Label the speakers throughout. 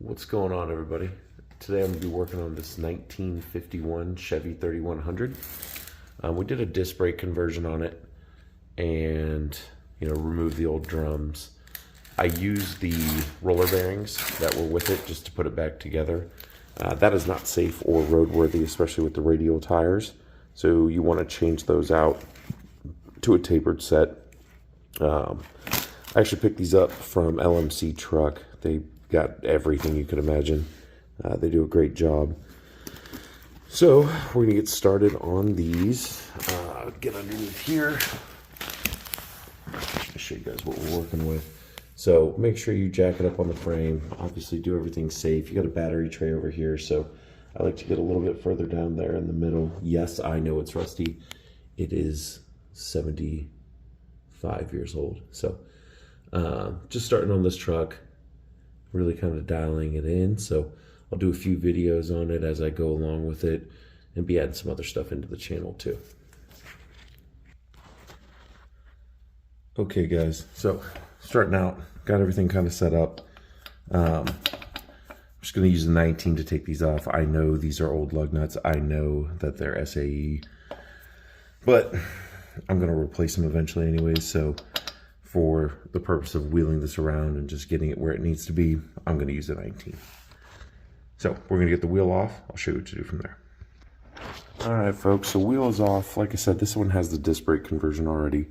Speaker 1: What's going on, everybody? Today I'm going to be working on this 1951 Chevy 3100. We did a disc brake conversion on it and, removed the old drums. I used the roller bearings that were with it just to put it back together. That is not safe or roadworthy, especially with the radial tires. So you want to change those out to a tapered set. I actually picked these up from LMC Truck. They got everything you could imagine. They do a great job. So we're gonna get started on these. Get underneath here. I'll show you guys what we're working with. So make sure you jack it up on the frame. Obviously do everything safe. You got a battery tray over here, so I like to get a little bit further down there in the middle. Yes, I know it's rusty. It is 75 years old. So just starting on this truck, really kind of dialing it in. So I'll do a few videos on it as I go along with it and be adding some other stuff into the channel too. Okay guys, so starting out, got everything kind of set up. I'm just going to use the 19 to take these off. I know these are old lug nuts. I know that they're SAE, but I'm going to replace them eventually anyways. So for the purpose of wheeling this around and just getting it where it needs to be, I'm going to use the 19. So we're going to get the wheel off. I'll show you what to do from there. All right, folks, so wheel is off. Like I said, this one has the disc brake conversion already.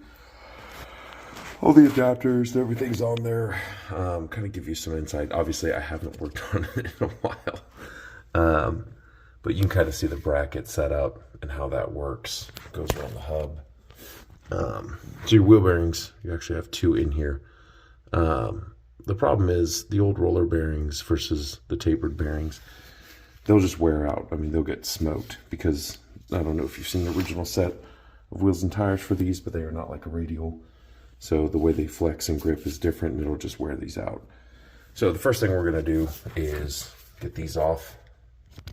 Speaker 1: All the adapters, everything's on there. Kind of give you some insight. Obviously, I haven't worked on it in a while. But you can kind of see the bracket set up and how that works. It goes around the hub. So your wheel bearings, you actually have two in here. The problem is the old roller bearings versus the tapered bearings, they'll just wear out. I mean, they'll get smoked because I don't know if you've seen the original set of wheels and tires for these, but they are not like a radial. So the way they flex and grip is different and it'll just wear these out. So the first thing we're gonna do is get these off.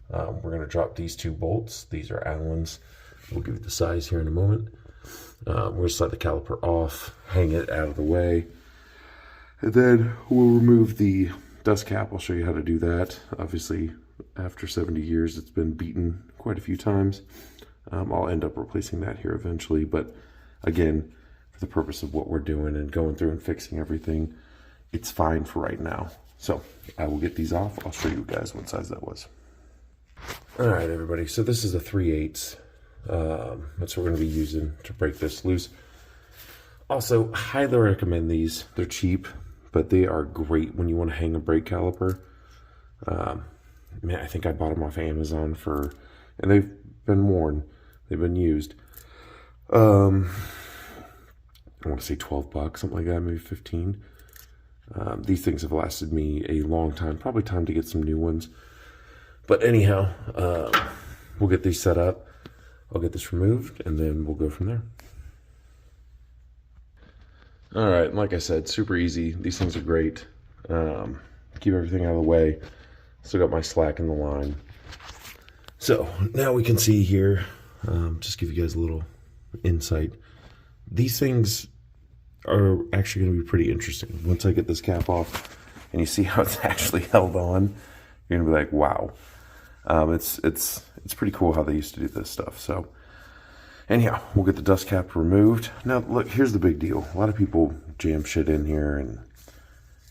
Speaker 1: We're gonna drop these two bolts. These are Allen's. We'll give you the size here in a moment. We're gonna slide the caliper off, hang it out of the way. And then we'll remove the dust cap. I'll show you how to do that. Obviously, after 70 years, it's been beaten quite a few times. I'll end up replacing that here eventually, but again, for the purpose of what we're doing and going through and fixing everything, it's fine for right now. So I will get these off. I'll show you guys what size that was. All right, everybody. So this is a 3/8. That's what we're going to be using to break this loose. Also, highly recommend these. They're cheap, but they are great when you want to hang a brake caliper. Man, I think I bought them off Amazon and they've been worn. They've been used. I want to say 12 bucks, something like that, maybe 15. These things have lasted me a long time. Probably time to get some new ones. But anyhow, we'll get these set up. I'll get this removed, and then we'll go from there. All right, like I said, super easy. These things are great. Keep everything out of the way. Still got my slack in the line. So now we can see here, just give you guys a little insight. These things are actually going to be pretty interesting. Once I get this cap off and you see how it's actually held on, you're going to be like, wow. It's pretty cool how they used to do this stuff. So anyhow, we'll get the dust cap removed. Now, look, here's the big deal. A lot of people jam shit in here and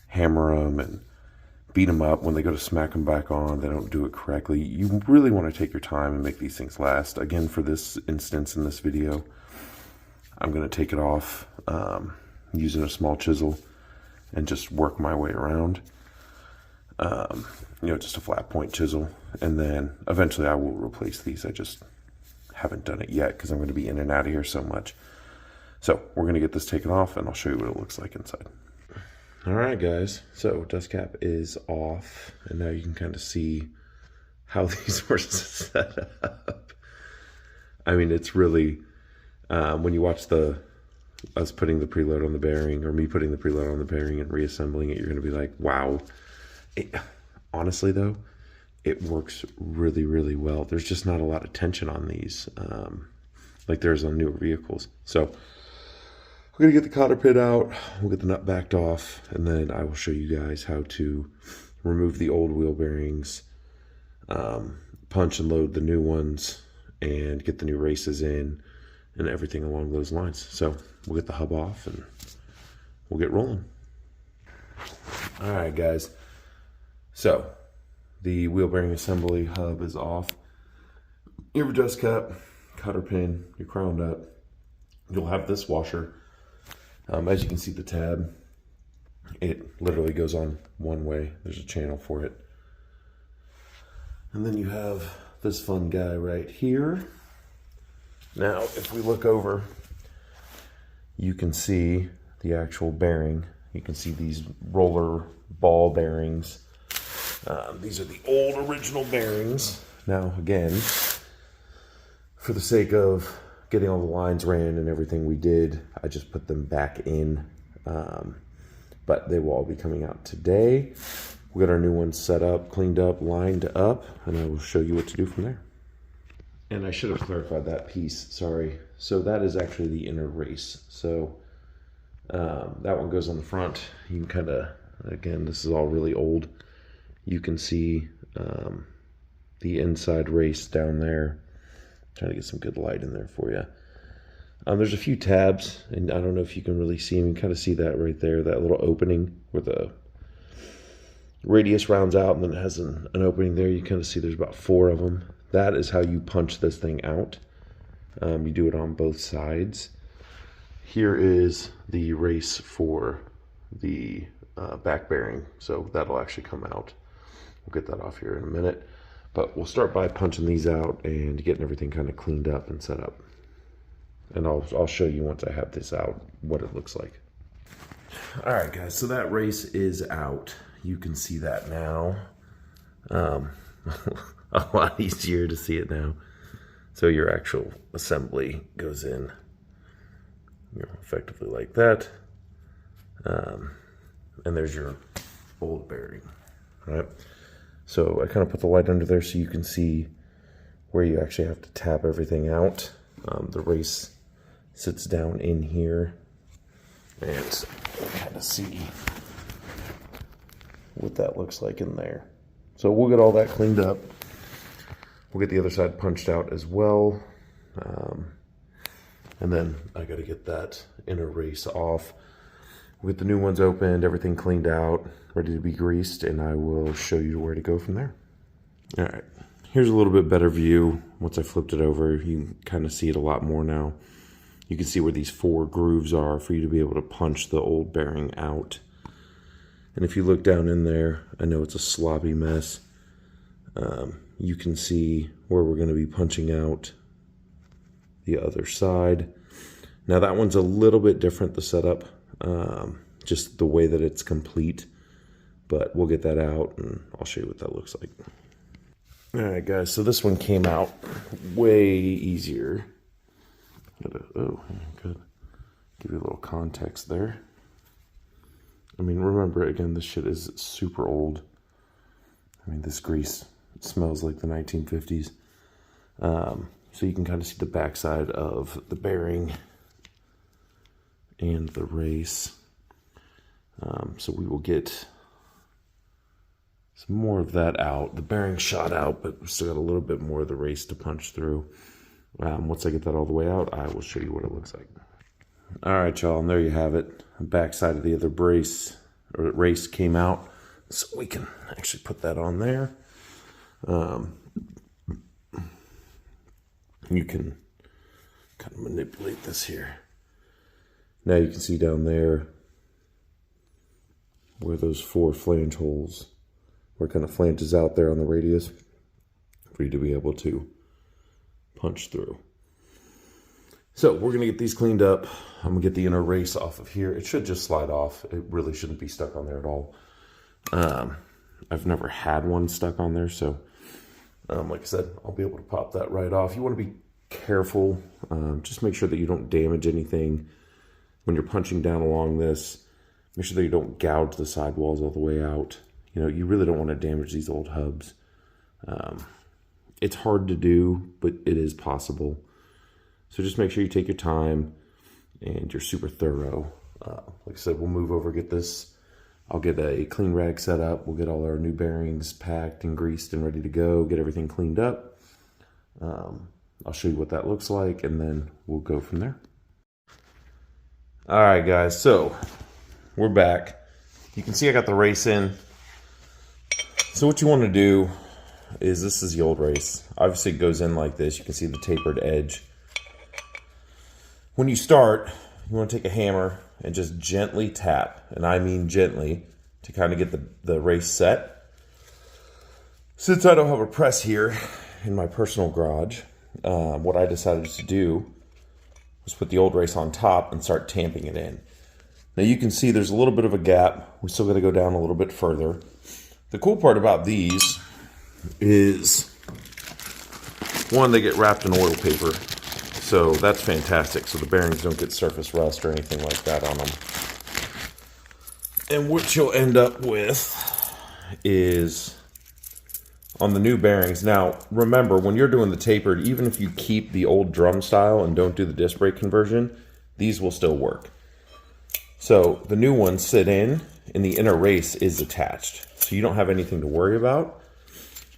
Speaker 1: hammer them and beat them up. When they go to smack them back on, they don't do it correctly. You really want to take your time and make these things last. Again, for this instance in this video, I'm going to take it off using a small chisel and just work my way around. Just a flat point chisel. And then eventually I will replace these. I just haven't done it yet because I'm going to be in and out of here so much. So we're going to get this taken off and I'll show you what it looks like inside. All right, guys. So dust cap is off. And now you can kind of see how these were set up. I mean, it's really... when you watch us putting the preload on the bearing, or me putting the preload on the bearing and reassembling it, you're going to be like, wow. Honestly, though, it works really, really well. There's just not a lot of tension on these, like there's on newer vehicles. So we're going to get the cotter pit out. We'll get the nut backed off, and then I will show you guys how to remove the old wheel bearings, punch and load the new ones, and get the new races in and everything along those lines. So we'll get the hub off and we'll get rolling. All right, guys. So the wheel bearing assembly hub is off. Your adjust cap, cotter pin, you're crowned up. You'll have this washer. As you can see, the tab, it literally goes on one way. There's a channel for it. And then you have this fun guy right here. Now, if we look over, you can see the actual bearing. You can see these roller ball bearings. These are the old original bearings. Now, again, for the sake of getting all the lines ran and everything we did, I just put them back in. But they will all be coming out today. We got our new ones set up, cleaned up, lined up, and I will show you what to do from there. And I should have clarified that piece, sorry. So that is actually the inner race. So that one goes on the front. You can kind of, again, this is all really old. You can see the inside race down there. Trying to get some good light in there for you. There's a few tabs, and I don't know if you can really see them. You can kind of see that right there, that little opening where the radius rounds out, and then it has an opening there. You kind of see there's about 4 of them. That is how you punch this thing out. You do it on both sides. Here is the race for the back bearing, so that'll actually come out. We'll get that off here in a minute. But we'll start by punching these out and getting everything kind of cleaned up and set up. And I'll show you once I have this out what it looks like. All right, guys, so that race is out. You can see that now. A lot easier to see it now. So your actual assembly goes in, effectively like that. And there's your old bearing, all right? So I kind of put the light under there so you can see where you actually have to tap everything out. The race sits down in here, and we'll kind of see what that looks like in there. So we'll get all that cleaned up. We'll get the other side punched out as well. And then I got to get that inner race off. We'll get the new ones opened, everything cleaned out, ready to be greased, and I will show you where to go from there. All right, here's a little bit better view. Once I flipped it over, you can kind of see it a lot more now. You can see where these 4 grooves are for you to be able to punch the old bearing out. And if you look down in there, I know it's a sloppy mess. You can see where we're going to be punching out the other side. Now that one's a little bit different, the setup. Just the way that it's complete, but we'll get that out and I'll show you what that looks like. All right, guys, so this one came out way easier. Oh, good. Give you a little context there. I mean, remember, again, this shit is super old. I mean, this grease smells like the 1950s. So you can kind of see the backside of the bearing and the race. So we will get some more of that out. The bearing shot out, but we still got a little bit more of the race to punch through. Once I get that all the way out, I will show you what it looks like. All right, y'all, and there you have it. The backside of the other race came out, so we can actually put that on there. You can kind of manipulate this here. Now you can see down there where those 4 flange holes, where it kind of flanges out there on the radius for you to be able to punch through. So we're going to get these cleaned up. I'm going to get the inner race off of here. It should just slide off. It really shouldn't be stuck on there at all. I've never had one stuck on there, so like I said, I'll be able to pop that right off. You want to be careful. Just make sure that you don't damage anything when you're punching down along this. Make sure that you don't gouge the sidewalls all the way out. You really don't want to damage these old hubs. It's hard to do, but it is possible. So just make sure you take your time and you're super thorough. Like I said, we'll move over, get this I'll get a clean rag set up. We'll get all our new bearings packed and greased and ready to go, get everything cleaned up. I'll show you what that looks like, and then we'll go from there. All right, guys, so we're back. You can see I got the race in. So what you want to do is, this is the old race. Obviously it goes in like this. You can see the tapered edge. When you start, you want to take a hammer and just gently tap, and I mean gently, to kind of get the race set. Since I don't have a press here in my personal garage, what I decided to do was put the old race on top and start tamping it in. Now you can see there's a little bit of a gap. We still got to go down a little bit further. The cool part about these is, one, they get wrapped in oil paper. So that's fantastic. So the bearings don't get surface rust or anything like that on them. And what you'll end up with is, on the new bearings. Now, remember, when you're doing the tapered, even if you keep the old drum style and don't do the disc brake conversion, these will still work. So the new ones sit in, and the inner race is attached. So you don't have anything to worry about.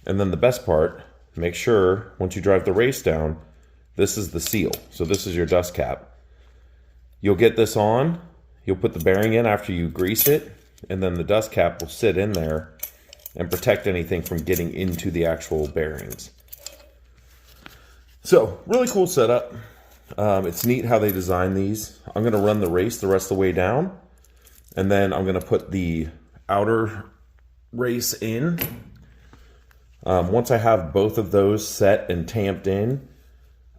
Speaker 1: And then the best part, make sure once you drive the race down, this is the seal. So this is your dust cap. You'll get this on, you'll put the bearing in after you grease it, and then the dust cap will sit in there and protect anything from getting into the actual bearings. So, really cool setup. It's neat how they design these. I'm gonna run the race the rest of the way down, and then I'm gonna put the outer race in. Once I have both of those set and tamped in,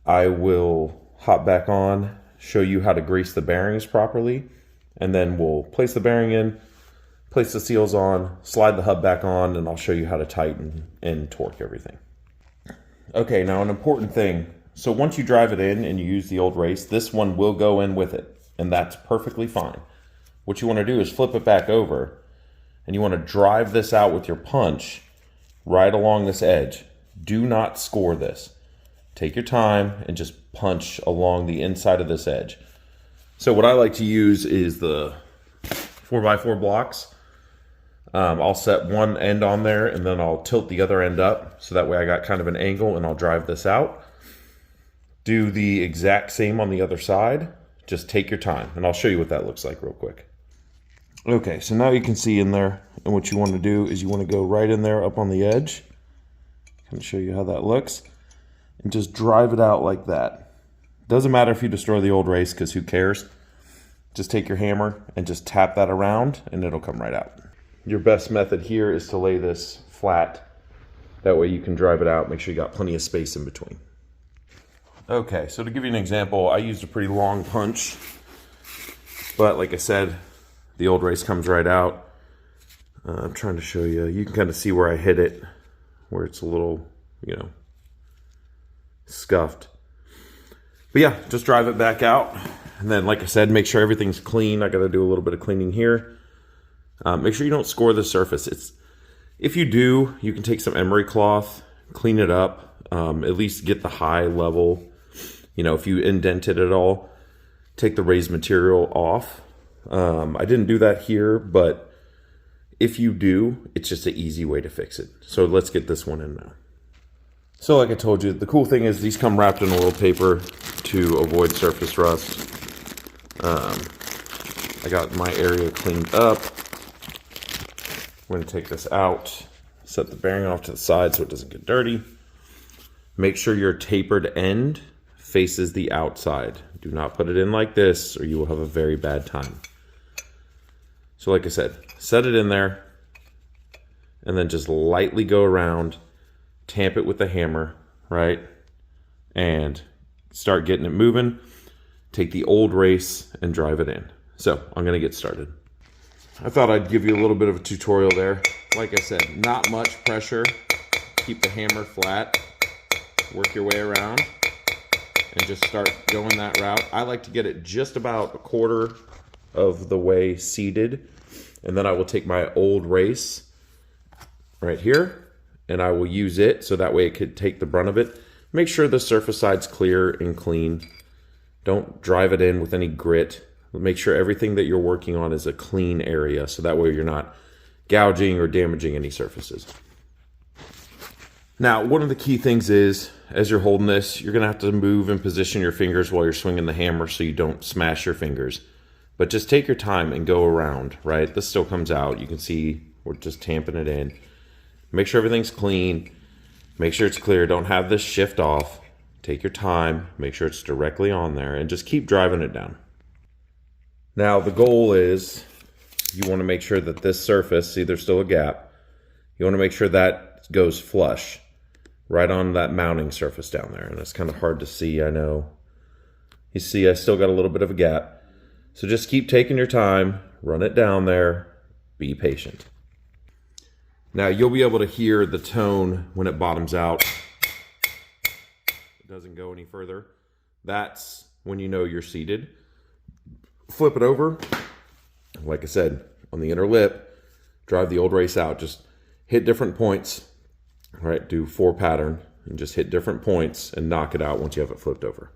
Speaker 1: I will hop back on, show you how to grease the bearings properly, and then we'll place the bearing in, place the seals on, slide the hub back on, and I'll show you how to tighten and torque everything. Okay, now an important thing. So once you drive it in and you use the old race, this one will go in with it, and that's perfectly fine. What you want to do is flip it back over, and you want to drive this out with your punch right along this edge. Do not score this. Take your time and just punch along the inside of this edge. So what I like to use is the 4x4 blocks. I'll set one end on there, and then I'll tilt the other end up, so that way I got kind of an angle, and I'll drive this out. Do the exact same on the other side. Just take your time, and I'll show you what that looks like real quick. Okay, so now you can see in there, and what you want to do is you want to go right in there up on the edge. I'm going to show you how that looks. And just drive it out like that. Doesn't matter if you destroy the old race, because who cares? Just take your hammer and just tap that around, and it'll come right out. Your best method here is to lay this flat. That way you can drive it out. Make sure you got plenty of space in between. Okay, so to give you an example, I used a pretty long punch. But like I said, the old race comes right out. I'm trying to show you. You can kind of see where I hit it, where it's a little, scuffed. But yeah, just drive it back out. And then, like I said, make sure everything's clean. I got to do a little bit of cleaning here. Make sure you don't score the surface. If you do, you can take some emery cloth, clean it up, at least get the high level. If you indent it at all, take the raised material off. I didn't do that here, but if you do, it's just an easy way to fix it. So let's get this one in now. So like I told you, the cool thing is these come wrapped in oil paper to avoid surface rust. I got my area cleaned up. We're going to take this out, set the bearing off to the side so it doesn't get dirty. Make sure your tapered end faces the outside. Do not put it in like this, or you will have a very bad time. So like I said, set it in there, and then just lightly go around, tamp it with the hammer, right? And start getting it moving. Take the old race and drive it in. So I'm going to get started. I thought I'd give you a little bit of a tutorial there. Like I said, not much pressure. Keep the hammer flat. Work your way around and just start going that route. I like to get it just about a quarter of the way seated, and then I will take my old race right here and I will use it so that way it could take the brunt of it. Make sure the surface side's clear and clean. Don't drive it in with any grit. Make sure everything that you're working on is a clean area, so that way you're not gouging or damaging any surfaces. Now, one of the key things is, as you're holding this, you're gonna have to move and position your fingers while you're swinging the hammer so you don't smash your fingers. But just take your time and go around, right? This still comes out. You can see we're just tamping it in. Make sure everything's clean. Make sure it's clear. Don't have this shift off. Take your time. Make sure it's directly on there and just keep driving it down. Now, the goal is you want to make sure that this surface, see there's still a gap. You want to make sure that goes flush right on that mounting surface down there. And it's kind of hard to see, I know. You see I still got a little bit of a gap. So just keep taking your time, run it down there, be patient. Now you'll be able to hear the tone when it bottoms out. It doesn't go any further. That's when you know you're seated. Flip it over. Like I said, on the inner lip, drive the old race out. Just hit different points, right? Do 4 pattern and just hit different points and knock it out once you have it flipped over.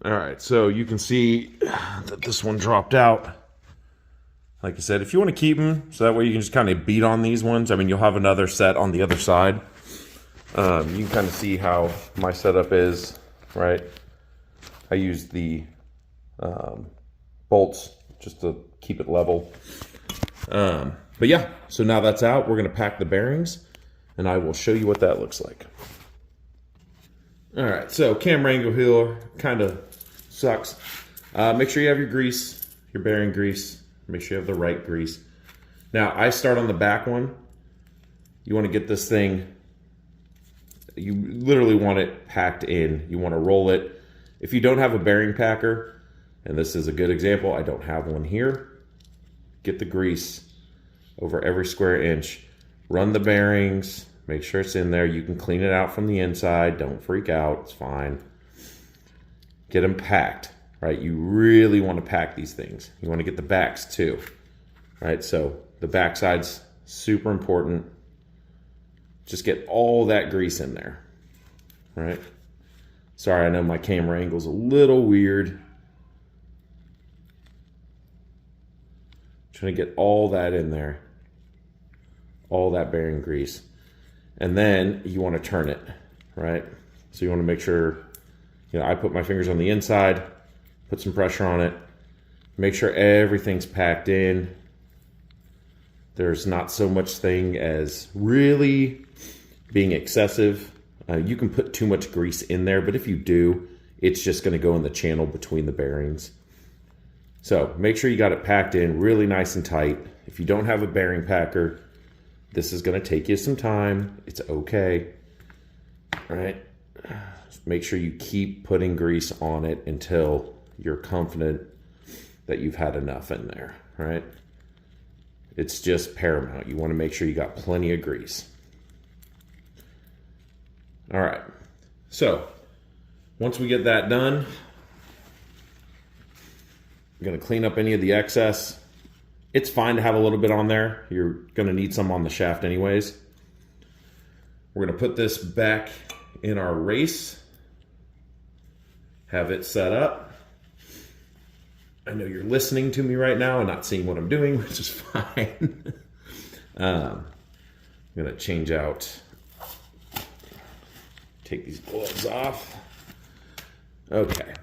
Speaker 1: All right, so you can see that this one dropped out. Like I said, if you want to keep them, so that way you can just kind of beat on these ones. I mean, you'll have another set on the other side. You can kind of see how my setup is, right? I use the bolts just to keep it level. But yeah, so now that's out. We're going to pack the bearings, and I will show you what that looks like. All right, so camera angle here kind of sucks. Make sure you have your grease, your bearing grease. Make sure you have the right grease. Now, I start on the back one. You want to get this thing, you literally want it packed in. You want to roll it. If you don't have a bearing packer, and this is a good example, I don't have one here, get the grease over every square inch. Run the bearings. Make sure it's in there. You can clean it out from the inside. Don't freak out. It's fine. Get them packed, right? You really want to pack these things. You want to get the backs too, right? So the backside's super important. Just get all that grease in there, right? Sorry, I know my camera angle's a little weird. Trying to get all that in there. All that bearing grease. And then you want to turn it, right? So you want to make sure, you know, I put my fingers on the inside, put some pressure on it, make sure everything's packed in. There's not so much thing as really being excessive. You can put too much grease in there, but if you do, it's just going to go in the channel between the bearings. So make sure you got it packed in really nice and tight. If you don't have a bearing packer, this is going to take you some time. It's okay. All right. Just make sure you keep putting grease on it until you're confident that you've had enough in there. All right. It's just paramount. You want to make sure you got plenty of grease. All right. So once we get that done, we're going to clean up any of the excess. It's fine to have a little bit on there. You're going to need some on the shaft anyways. We're going to put this back in our race. Have it set up. I know you're listening to me right now and not seeing what I'm doing, which is fine. I'm going to change out, take these gloves off. Okay.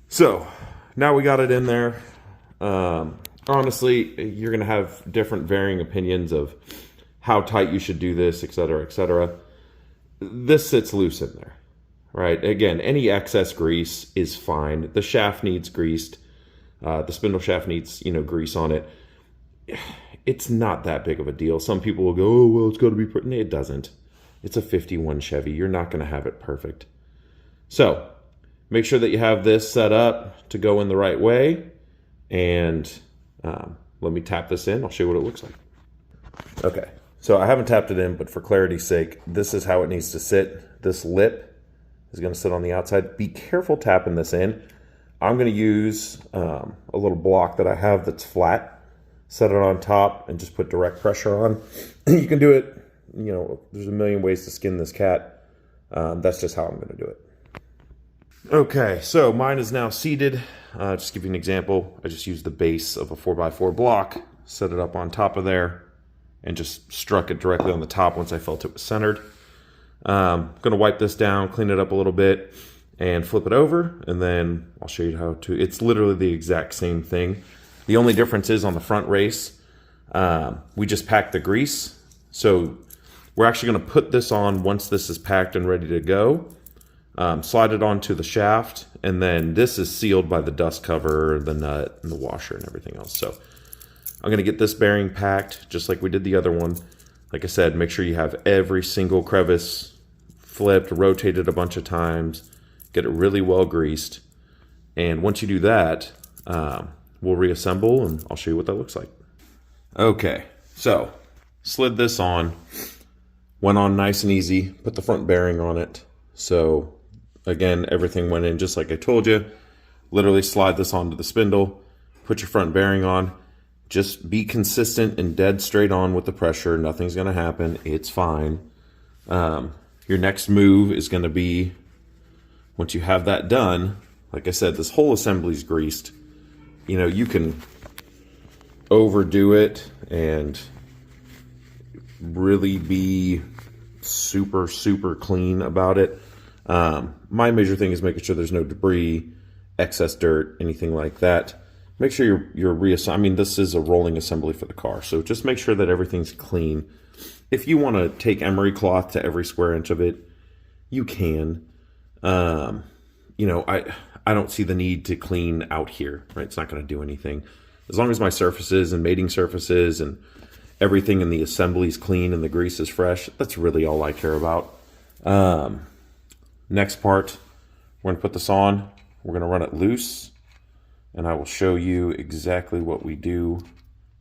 Speaker 1: So now we got it in there. Honestly, you're going to have different varying opinions of how tight you should do this, et cetera, et cetera. This sits loose in there, right? Again, any excess grease is fine. The shaft needs greased. The spindle shaft needs, grease on it. It's not that big of a deal. Some people will go, oh, well, it's got to be perfect. It doesn't. It's a 51 Chevy. You're not going to have it perfect. So make sure that you have this set up to go in the right way. And let me tap this in. I'll show you what it looks like. Okay, so I haven't tapped it in, but for clarity's sake, this is how it needs to sit. This lip is going to sit on the outside. Be careful tapping this in. I'm going to use a little block that I have that's flat. Set it on top and just put direct pressure on. You can do it, there's a million ways to skin this cat. That's just how I'm going to do it. Okay, so mine is now seated. Just to give you an example, I just used the base of a 4x4 block, set it up on top of there, and just struck it directly on the top once I felt it was centered. I'm going to wipe this down, clean it up a little bit, and flip it over, and then I'll show you how to. It's literally the exact same thing. The only difference is on the front race, we just packed the grease. So we're actually going to put this on once this is packed and ready to go. Slide it onto the shaft, and then this is sealed by the dust cover, the nut, and the washer, and everything else. So I'm going to get this bearing packed just like we did the other one. Like I said, make sure you have every single crevice flipped, rotated a bunch of times, get it really well greased. And once you do that, we'll reassemble, and I'll show you what that looks like. Okay, so slid this on, went on nice and easy, put the front bearing on it. So again, everything went in just like I told you. Literally slide this onto the spindle, put your front bearing on. Just be consistent and dead straight on with the pressure. Nothing's going to happen. It's fine. Your next move is going to be, once you have that done, like I said, this whole assembly is greased. You know, you can overdo it and really be super, super clean about it. My major thing is making sure there's no debris, excess dirt, anything like that. Make sure you're reassembling. I mean, this is a rolling assembly for the car, so just make sure that everything's clean. If you want to take emery cloth to every square inch of it, you can. You know, I don't see the need to clean out here, right? It's not going to do anything. As long as my surfaces and mating surfaces and everything in the assembly is clean and the grease is fresh, that's really all I care about. Next part, we're going to put this on. We're going to run it loose, and I will show you exactly what we do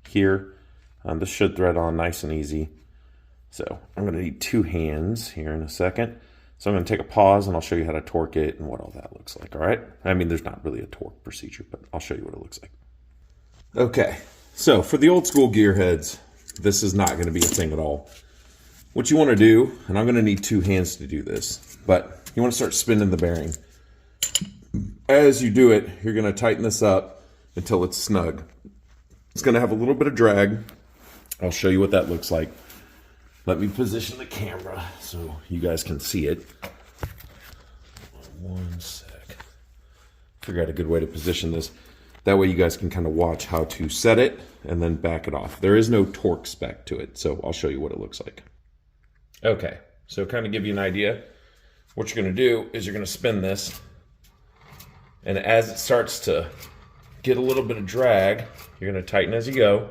Speaker 1: here. This should thread on nice and easy. So I'm going to need 2 hands here in a second. So I'm going to take a pause, and I'll show you how to torque it and what all that looks like, all right? I mean, there's not really a torque procedure, but I'll show you what it looks like. Okay, so for the old school gearheads, this is not going to be a thing at all. What you want to do, and I'm going to need 2 hands to do this, but you want to start spinning the bearing. As you do it, you're going to tighten this up until it's snug. It's going to have a little bit of drag. I'll show you what that looks like. Let me position the camera so you guys can see it. One sec. Figure out a good way to position this. That way you guys can kind of watch how to set it and then back it off. There is no torque spec to it, so I'll show you what it looks like. Okay, so kind of give you an idea. What you're going to do is you're going to spin this, and as it starts to get a little bit of drag, you're going to tighten as you go.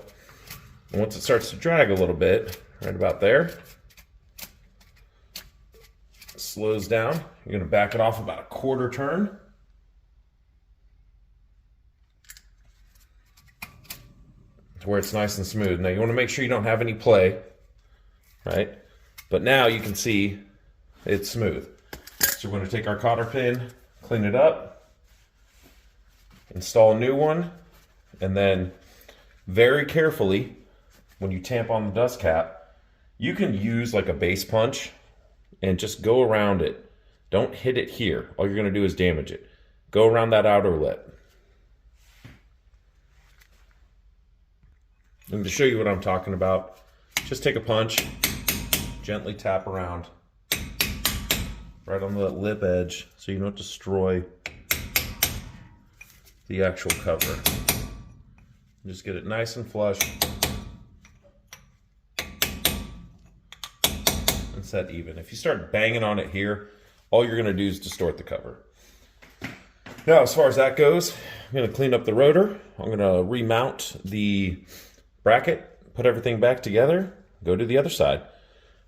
Speaker 1: And once it starts to drag a little bit, right about there, it slows down. You're going to back it off about a 1/4 turn. To where it's nice and smooth. Now you want to make sure you don't have any play, right? But now you can see it's smooth. So we're going to take our cotter pin, clean it up, install a new one, and then very carefully, when you tamp on the dust cap, you can use like a base punch and just go around it. Don't hit it here. All you're going to do is damage it. Go around that outer lip. And to show you what I'm talking about, just take a punch, gently tap around right on the lip edge so you don't destroy the actual cover. Just get it nice and flush and set even. If you start banging on it here, all you're going to do is distort the cover. Now, as far as that goes, I'm going to clean up the rotor. I'm going to remount the bracket, put everything back together, go to the other side.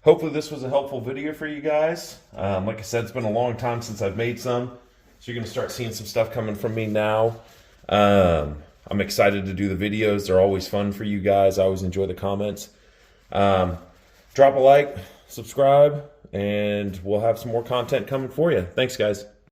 Speaker 1: Hopefully this was a helpful video for you guys. Like I said, it's been a long time since I've made some, so you're going to start seeing some stuff coming from me now. I'm excited to do the videos. They're always fun for you guys. I always enjoy the comments. Drop a like, subscribe, and we'll have some more content coming for you. Thanks, guys.